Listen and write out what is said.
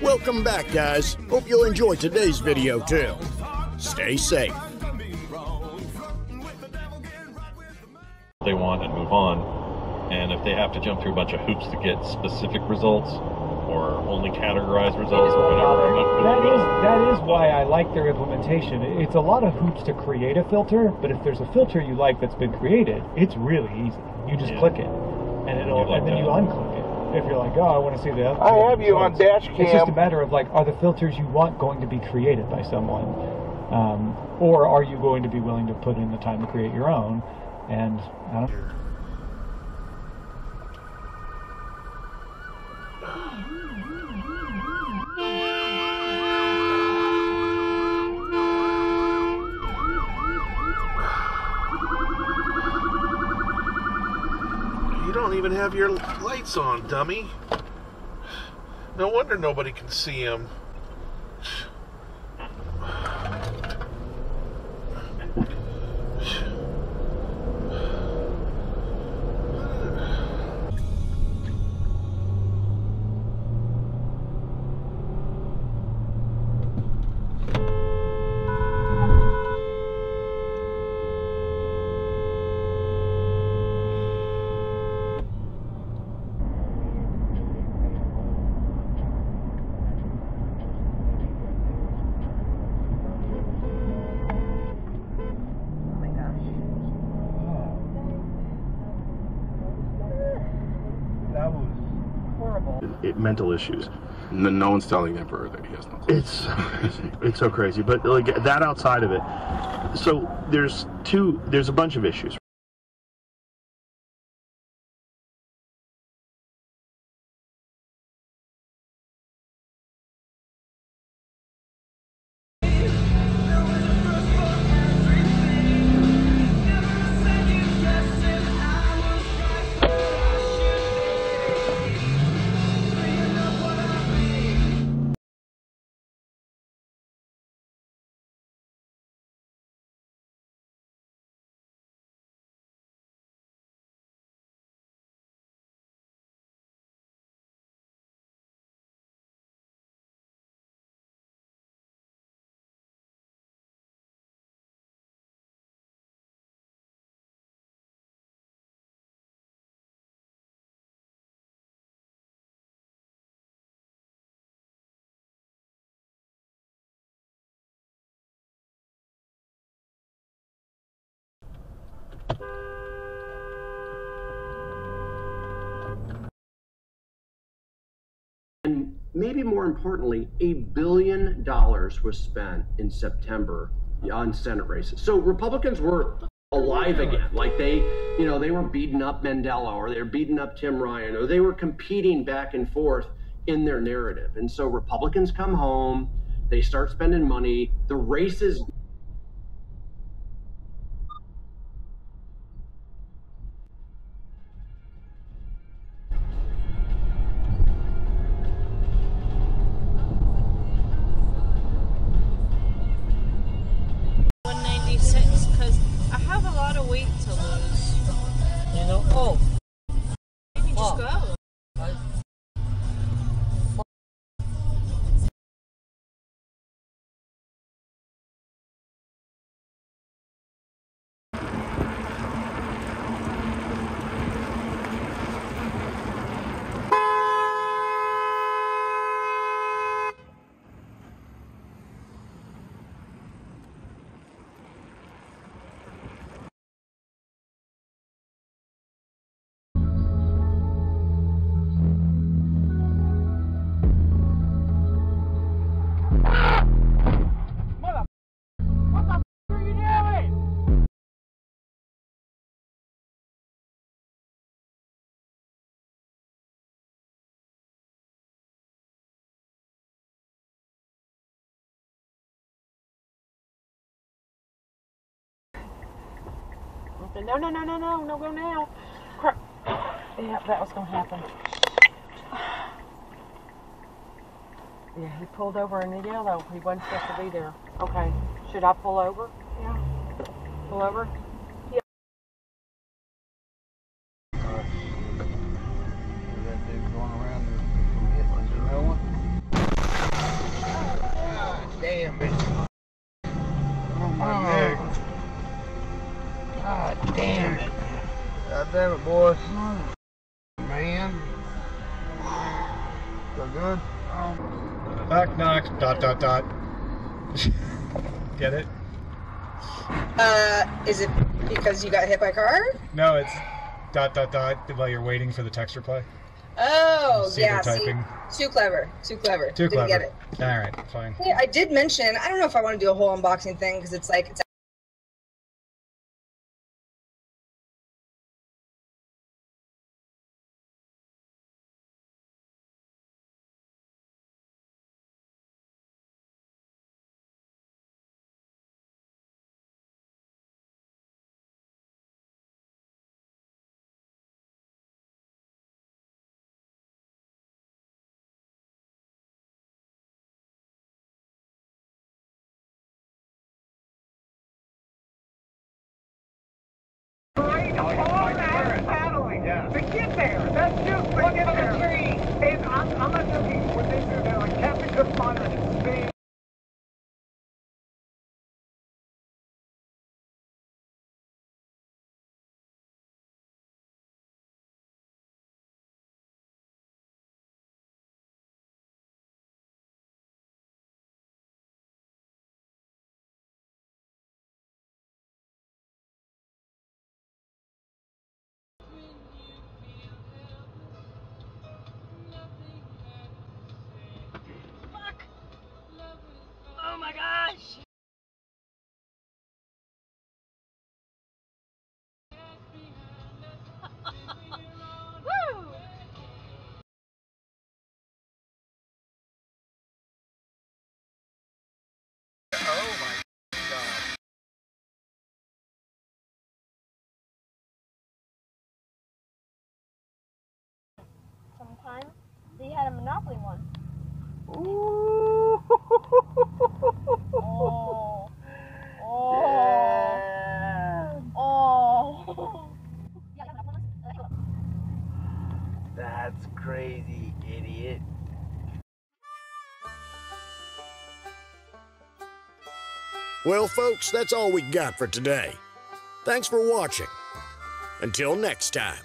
Welcome back, guys. Hope you'll enjoy today's video too. Stay safe. They want and move on, and if they have to jump through a bunch of hoops to get specific results or only categorized results or whatever, that is why I like their implementation. It's a lot of hoops to create a filter, but if there's a filter you like that's been created, it's really easy. You just click it, and then you unclick it. If you're like, oh, I want to see the other. I have you on Dashcam. It's just a matter of like, are the filters you want going to be created by someone, or are you going to be willing to put in the time to create your own? And I don't know. You don't even have your lights on, dummy. No wonder nobody can see him. Mental issues. No one's telling the emperor that he has no clue. It's so crazy, but like that outside of it. So there's a bunch of issues. And maybe more importantly, $1 billion was spent in September on Senate races. So Republicans were alive again. Like they were beating up Mandela, or they were beating up Tim Ryan, or they were competing back and forth in their narrative. And so Republicans come home, they start spending money, the races. Because I have a lot of weight to lose. You know? Oh. Maybe just go. No, go now. Crap. Yeah, that was going to happen. Yeah, he pulled over in the yellow. He wasn't supposed to be there. Okay. Should I pull over? Yeah. Pull over? Yeah. That dude going around and hitting, you know what? damn it, boys. Man. So good. Knock, knock, dot, dot, dot. Get it? Is it because you got hit by a car? No, it's dot, dot, dot while you're waiting for the text reply. Oh, yeah. Typing. See, too clever. Too clever. Too Didn't clever. get it. All right, fine. Yeah, I did mention, I don't know if I want to do a whole unboxing thing because it's like, To get there, that's just to get there. And I'm not joking. What they do, they're like Captain Cook monitors spinning. Oh my gosh! Woo! Oh my God. Sometimes they had a Monopoly one. Ooh. Oh. Oh. Yeah. Oh. That's crazy, idiot. Well, folks, that's all we got for today. Thanks for watching. Until next time.